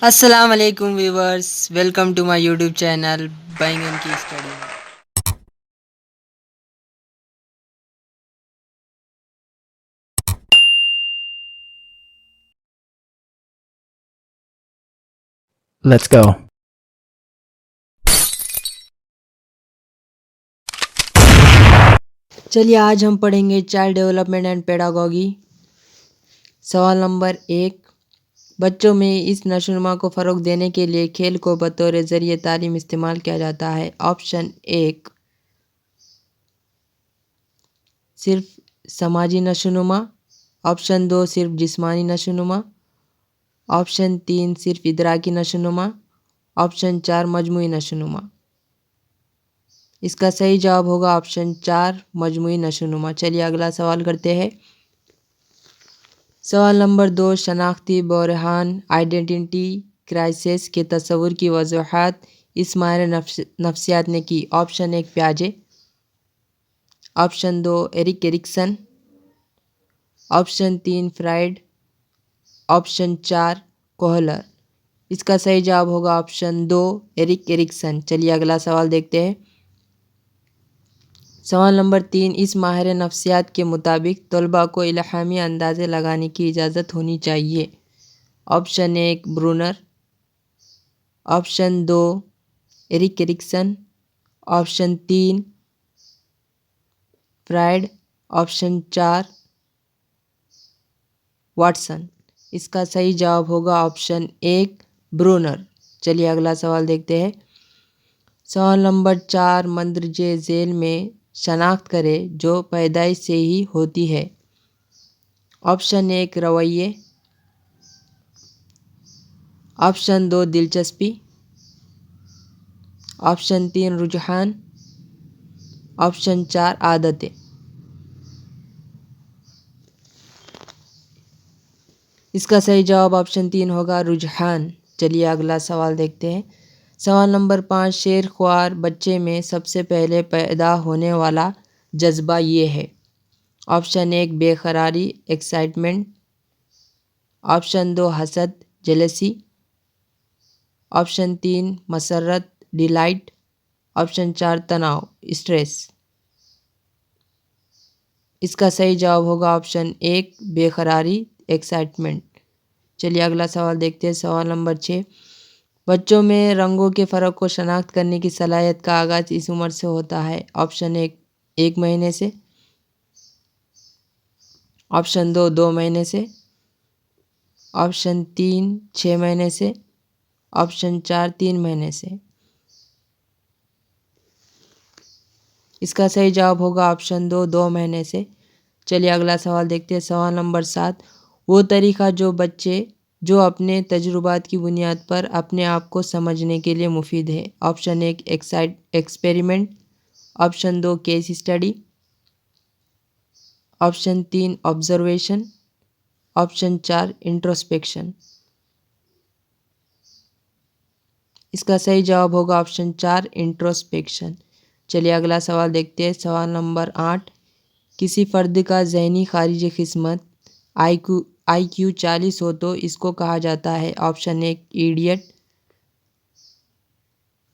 السلام علیکم viewers, welcome to my YouTube channel بینگن کی اسٹڈی میں۔ Let's go. چلیے آج ہم پڑھیں گے چائلڈ ڈیولپمنٹ اینڈ پیڈاگوگی۔ سوال نمبر 1، بچوں میں اس نشوونما کو فروغ دینے کے لیے کھیل کو بطور ذریعہ تعلیم استعمال کیا جاتا ہے۔ آپشن 1 صرف سماجی نشوونما، آپشن 2 صرف جسمانی نشوونما، آپشن 3 صرف ادراکی نشوونما، آپشن 4 مجموعی نشوونما۔ اس کا صحیح جواب ہوگا آپشن 4 مجموعی نشوونما۔ چلیے اگلا سوال کرتے ہیں۔ سوال نمبر 2، شناختی بحران آئیڈینٹی کرائسس کے تصور کی وضاحت اس ماہر نفسیات نے کی۔ آپشن 1 پیاجے، option 2 Erikson, option 3 Freud, option 4 Kohler. اس کا صحیح جواب ہوگا آپشن 2 ایرکسن۔ چلیے اگلا سوال دیکھتے ہیں۔ سوال نمبر 3، اس ماہر نفسیات کے مطابق طلباء کو الہامی اندازے لگانے کی اجازت ہونی چاہیے۔ Option 1 Bruner, option 2 Erikson, option 3 Freud, option 4 Watson. اس کا صحیح جواب ہوگا آپشن 1 برونر۔ چلیے اگلا سوال دیکھتے ہیں۔ سوال نمبر 4، مندرجہ ذیل میں شناخت کرے جو پیدائش سے ہی ہوتی ہے۔ آپشن 1 رویے، آپشن 2 دلچسپی، آپشن 3 رجحان، آپشن 4 عادتیں۔ اس کا صحیح جواب آپشن 3 ہوگا رجحان۔ چلیے اگلا سوال دیکھتے ہیں۔ سوال نمبر 5، شیر خوار بچے میں سب سے پہلے پیدا ہونے والا جذبہ یہ ہے۔ آپشن 1 بے قراری ایکسائٹمنٹ، آپشن 2 حسد جیلسی، آپشن 3 مسرت ڈیلائٹ، آپشن 4 تناؤ اسٹریس۔ اس کا صحیح جواب ہوگا آپشن 1 بے قراری ایکسائٹمنٹ۔ چلیے اگلا سوال دیکھتے ہیں۔ سوال نمبر 6، بچوں میں رنگوں کے فرق کو شناخت کرنے کی صلاحیت کا آغاز اس عمر سے ہوتا ہے۔ آپشن 1 مہینے سے، آپشن 2 مہینے سے، آپشن 3 6 مہینے سے، آپشن 4 3 مہینے سے۔ اس کا صحیح جواب ہوگا آپشن 2 مہینے سے۔ چلیے اگلا سوال دیکھتے ہیں۔ سوال نمبر 7، وہ طریقہ جو اپنے تجربات کی بنیاد پر اپنے آپ کو سمجھنے کے لیے مفید ہے۔ Option 1 experiment, option 2 case study, option 3 observation, option 4 introspection. اس کا صحیح جواب ہوگا آپشن 4 انٹروسپیکشن۔ چلیے اگلا سوال دیکھتے ہیں۔ سوال نمبر 8، کسی فرد کا ذہنی خارجی قسمت آئی کیو 40 ہو تو اس کو کہا جاتا ہے۔ آپشن 1 ایڈیٹ،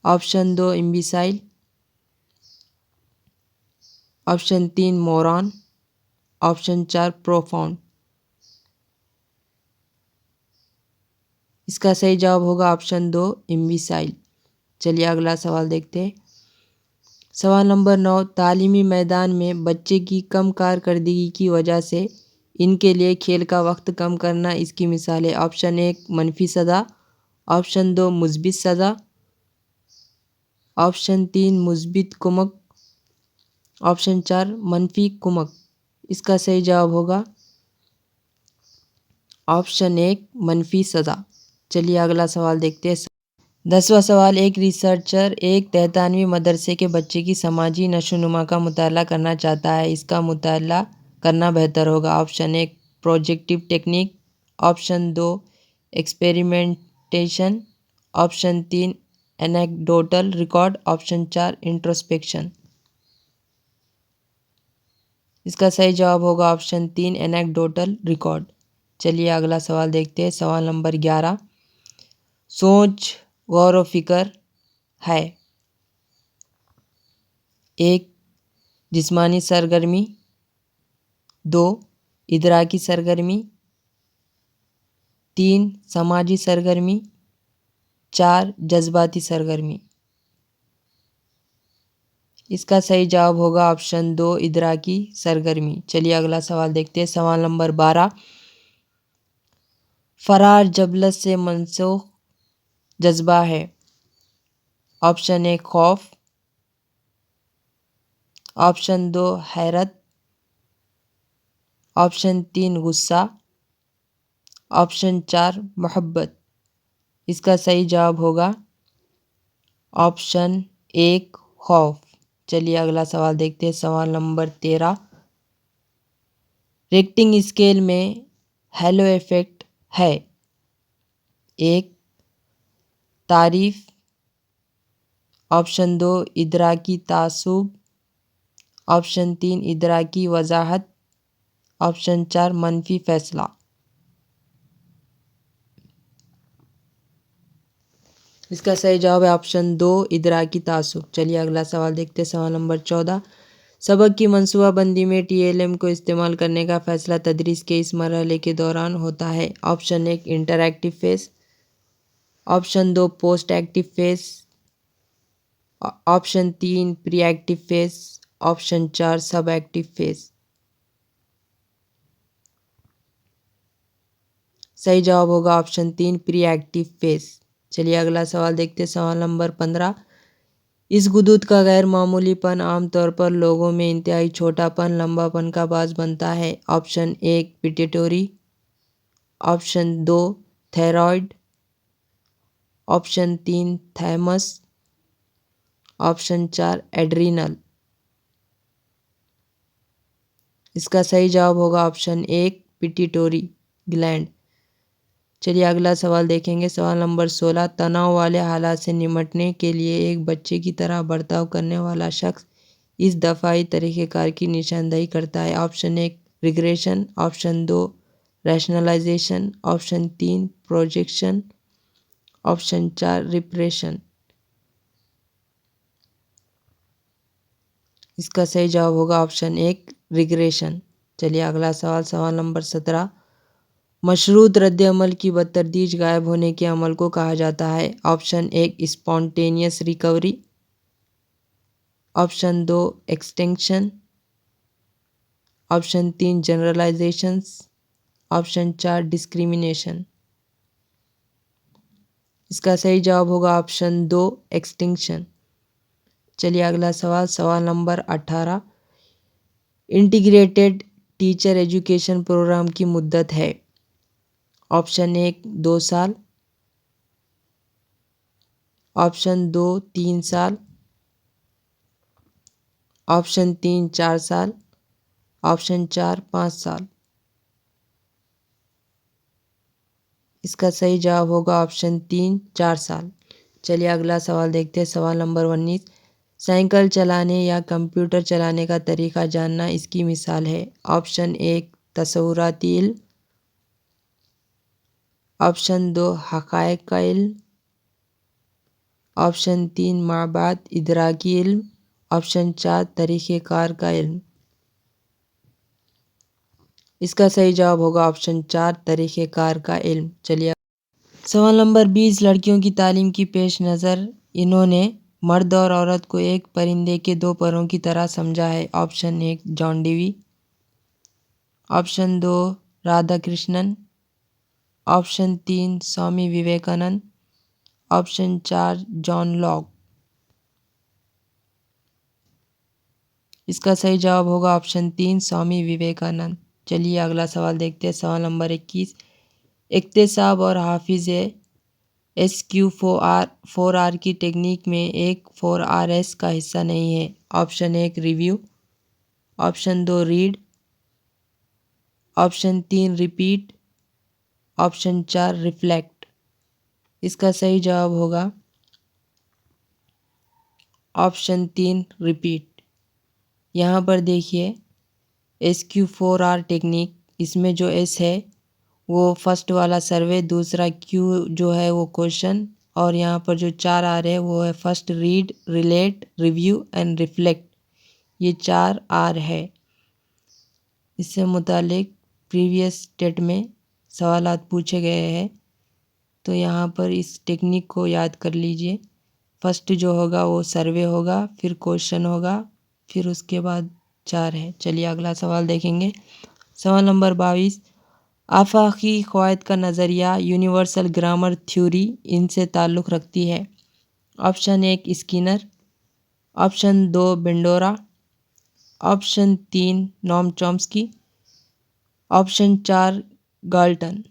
آپشن 2 امبیسائل، آپشن 3 موران، آپشن 4 پروفاؤنڈ۔ اس کا صحیح جواب ہوگا آپشن 2 امبیسائل۔ چلیے اگلا سوال دیکھتے ہیں۔ سوال نمبر 9، تعلیمی میدان میں بچے کی کم کارکردگی کی وجہ سے ان کے لیے کھیل کا وقت کم کرنا اس کی مثال ہے۔ آپشن 1 منفی سزا، آپشن 2 مثبت سزا، آپشن 3 مثبت کمک، آپشن 4 منفی کمک۔ اس کا صحیح جواب ہوگا آپشن 1 منفی سزا۔ چلیے اگلا سوال دیکھتے ہیں۔ 10واں سوال، ایک ریسرچر ایک 93ویں مدرسے کے بچے کی سماجی نشوونما کا مطالعہ کرنا چاہتا ہے۔ اس کا مطالعہ کرنا بہتر ہوگا۔ Option 1 projective technique, option 2 experimentation, option 3 anecdotal record, option 4 introspection. اس کا صحیح جواب ہوگا آپشن 3 اینیکڈوٹل ریکارڈ۔ چلیے اگلا سوال دیکھتے ہیں۔ سوال نمبر 11، سوچ غور و فکر ہے۔ 1 جسمانی سرگرمی، 2 ادراکی سرگرمی، 3 سماجی سرگرمی، 4 جذباتی سرگرمی۔ اس کا صحیح جواب ہوگا آپشن 2 ادراکی سرگرمی۔ چلیے اگلا سوال دیکھتے ہیں۔ سوال نمبر 12، فرار جبلت سے منسوخ جذبہ ہے۔ آپشن 1 خوف، آپشن 2 حیرت، آپشن 3 غصہ، آپشن 4 محبت۔ اس کا صحیح جواب ہوگا آپشن 1 خوف۔ چلیے اگلا سوال دیکھتے ہیں۔ سوال نمبر 13، ریکٹنگ اسکیل میں ہیلو ایفیکٹ ہے۔ 1 تعریف، آپشن 2 ادراکی تعصب، آپشن 3 ادراکی وضاحت، آپشن 4 منفی فیصلہ۔ اس کا صحیح جواب ہے آپشن 2 ادراکی تعصب۔ چلیے اگلا سوال دیکھتے ہیں۔ سوال نمبر 14، سبق کی منصوبہ بندی میں TLM کو استعمال کرنے کا فیصلہ تدریس کے اس مرحلے کے دوران ہوتا ہے۔ Option 1 interactive phase, option 2 post active phase, option 3 pre active phase, option 4 sub active phase. صحیح جواب ہوگا آپشن 3 پری ایکٹیو فیز۔ چلیے اگلا سوال دیکھتے ہیں۔ سوال نمبر 15، اس غدود کا غیر معمولی پن عام طور پر لوگوں میں انتہائی چھوٹا پن لمبا پن کا باعث بنتا ہے۔ Option 1 pituitary, option 2 thyroid, option 3 thymus, option 4 adrenal. اس کا صحیح جواب ہوگا آپشن 1 پیٹیوٹری گلینڈ۔ چلیے اگلا سوال دیکھیں گے۔ سوال نمبر 16، تناؤ والے حالات سے نمٹنے کے لیے ایک بچے کی طرح برتاؤ کرنے والا شخص اس دفاعی طریقہ کار کی نشاندہی کرتا ہے۔ Option 1 regression, option 2 rationalisation, option 3 projection, option 4 repression. اس کا صحیح جواب ہوگا آپشن 1 ریگریشن۔ چلیے اگلا سوال۔ سوال نمبر 17، مشروط رد عمل کی بتدریج غائب ہونے کے عمل کو کہا جاتا ہے۔ Option 1 spontaneous recovery, option 2 extinction, option 3 generalisations, option 4 discrimination. اس کا صحیح جواب ہوگا آپشن 2 ایکسٹنکشن۔ چلیے اگلا سوال۔ سوال نمبر 18، انٹیگریٹڈ ٹیچر ایجوکیشن پروگرام کی مدت ہے۔ آپشن 1 2 سال، آپشن 2 3 سال، آپشن 3 4 سال، آپشن 4 5 سال۔ اس کا صحیح جواب ہوگا آپشن 3 4 سال۔ چلیے اگلا سوال دیکھتے ہیں۔ سوال نمبر 19، سائیکل چلانے یا کمپیوٹر چلانے کا طریقہ جاننا اس کی مثال ہے۔ آپشن 1 تصوراتی علم، آپشن 2 حقائق کا علم، آپشن 3 مابعد ادراکی علم، آپشن 4 طریقہ کار کا علم۔ اس کا صحیح جواب ہوگا آپشن 4 طریقہ کار کا علم۔ چلیے سوال نمبر 20، لڑکیوں کی تعلیم کی پیش نظر انہوں نے مرد اور عورت کو ایک پرندے کے 2 پروں کی طرح سمجھا ہے۔ Option 1 John Dewey, option 2 Radhakrishnan, option 3 Swami Vivekananda, option 4 John Locke. اس کا صحیح جواب ہوگا آپشن 3 سوامی وویکانند۔ چلیے اگلا سوال دیکھتے ہیں۔ سوال نمبر 21، اقتصاب اور حافظ SQ4R کی ٹیکنیک میں ایک 4Rs کا حصہ نہیں ہے۔ Option 1 review, option 2 read, option 3 repeat, option 4 reflect. اس کا صحیح جواب ہوگا آپشن 3 ریپیٹ۔ یہاں پر دیکھیے SQ4R ٹیکنیک، اس میں جو S ہے وہ فرسٹ والا سروے، دوسرا کیو جو ہے وہ کوشچن، اور یہاں پر جو 4 آ رہے ہیں وہ ہے first read, relate, review and reflect, یہ 4 آر ہے۔ اس سے متعلق پریویس ڈیٹ میں سوالات پوچھے گئے ہیں، تو یہاں پر اس ٹیکنیک کو یاد کر لیجئے۔ فرسٹ جو ہوگا وہ سروے ہوگا، پھر کوشچن ہوگا، پھر اس کے بعد 4 ہے۔ چلیے اگلا سوال دیکھیں گے۔ سوال نمبر 22، آفاقی قواعد کا نظریہ یونیورسل گرامر تھیوری ان سے تعلق رکھتی ہے؟ Option 1 Skinner, option 2 Bandura, option 3 نوم چومسکی، آپشن 4 گالٹن۔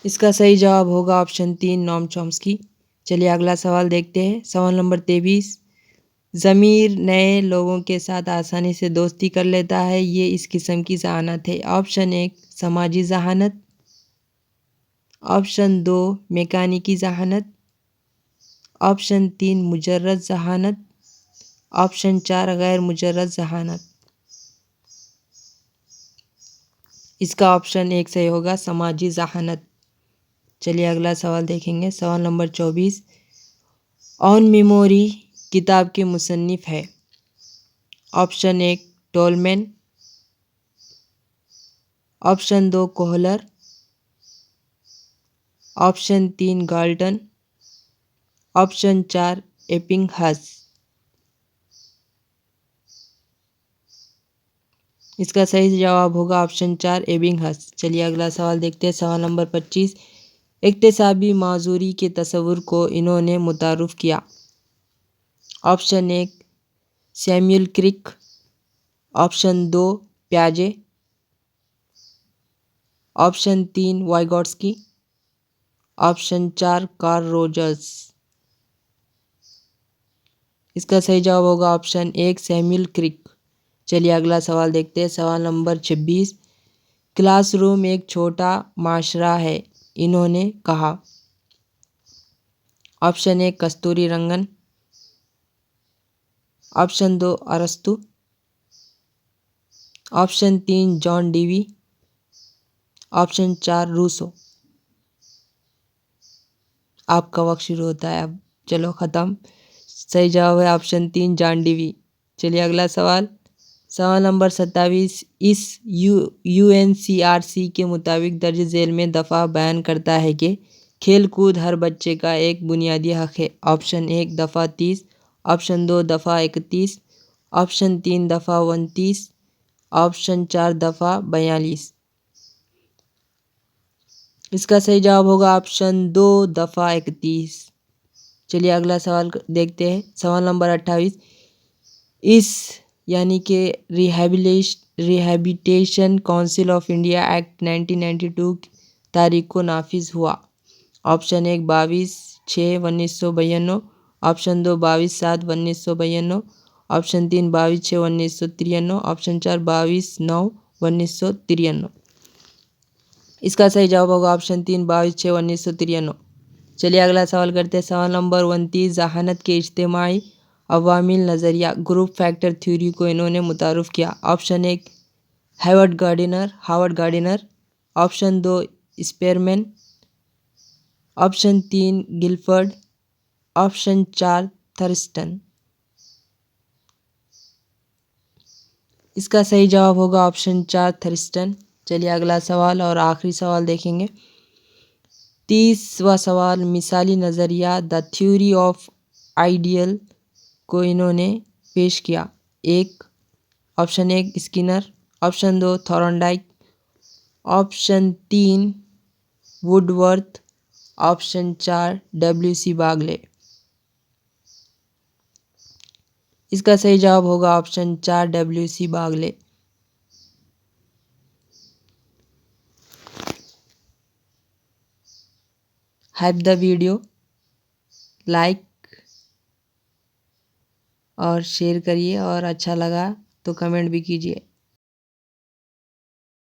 اس کا صحیح جواب ہوگا آپشن 3 نوم چومسکی۔ چلیے اگلا سوال دیکھتے ہیں۔ سوال نمبر 23، ضمیر نئے لوگوں کے ساتھ آسانی سے دوستی کر لیتا ہے، یہ اس قسم کی ذہانت ہے؟ آپشن 1 سماجی ذہانت، آپشن 2 میکانیکی ذہانت، آپشن 3 مجرد ذہانت، آپشن 4 غیر مجرد ذہانت۔ اس کا آپشن 1 صحیح ہوگا سماجی ذہانت۔ چلیے اگلا سوال دیکھیں گے۔ سوال نمبر 24، آن میموری کتاب کے مصنف ہے؟ Option 1 Tolman, option 2 Kohler, option 3 Galton, option 4 ایپنگہس۔ اس کا صحیح جواب ہوگا آپشن 4 ایبنگہس۔ چلیے اگلا سوال دیکھتے ہیں۔ سوال نمبر 25، اکتسابی معذوری کے تصور کو انہوں نے متعارف کیا؟ آپشن 1 سیموئل کرک، آپشن 2 پیاجے، option 3 Vygotsky, option 4 Carl Rogers. اس کا صحیح جواب ہوگا آپشن 1 سیموئل کرک۔ چلیے اگلا سوال دیکھتے ہیں۔ سوال نمبر 26، کلاس روم ایک چھوٹا معاشرہ ہے، انہوں نے کہا؟ آپشن 1 کستوری رنگن، آپشن 2 ارسطو، آپشن 3 جان ڈیوی، آپشن 4 روسو۔ آپ کا وقت شروع ہوتا ہے اب، چلو ختم۔ صحیح جواب ہے آپشن 3 جان ڈیوی۔ چلیے اگلا سوال۔ سوال نمبر 27، اس UNCRC کے مطابق درج ذیل میں دفعہ بیان کرتا ہے کہ کھیل کود ہر بچے کا ایک بنیادی حق ہے؟ آپشن 1 دفعہ 30، آپشن 2 دفعہ 31، آپشن 3 دفعہ 29، آپشن 4 دفعہ 42۔ اس کا صحیح جواب ہوگا آپشن 2 دفعہ 31۔ چلیے اگلا سوال دیکھتے ہیں۔ سوال نمبر 28، اس یعنی کہ rehabilitation council of India act 1992 تاریخ کو نافذ ہوا؟ Option 1 22/6/1992، option 2 22/7/1992، option 3 22/6/1993، option 4 22/9/1993۔ اس کا صحیح جواب ہوگا آپشن 3 22/6/1993۔ چلیے اگلا سوال کرتے ہیں۔ سوال نمبر 29، ذہانت کے اجتماعی عوامل نظریہ گروپ فیکٹر تھیوری کو انہوں نے متعارف کیا؟ Option 1 Howard Gardner, option 2 Spearman, option 3 Guilford, option 4 Thurstone. اس کا صحیح جواب ہوگا آپشن 4 تھرسٹن۔ چلیے اگلا سوال اور آخری سوال دیکھیں گے۔ 30واں سوال، مثالی نظریہ دا تھیوری آف آئیڈیل کو انہوں نے پیش کیا؟ Option 1 Skinner, option 2 Thorndike, option 3 Woodworth, option 4 WC Bagley. اس کا صحیح جواب ہوگا option 4 WC Bagley. Hype the video, like اور شیئر کریے، اور اچھا لگا تو کمنٹ بھی کیجیے۔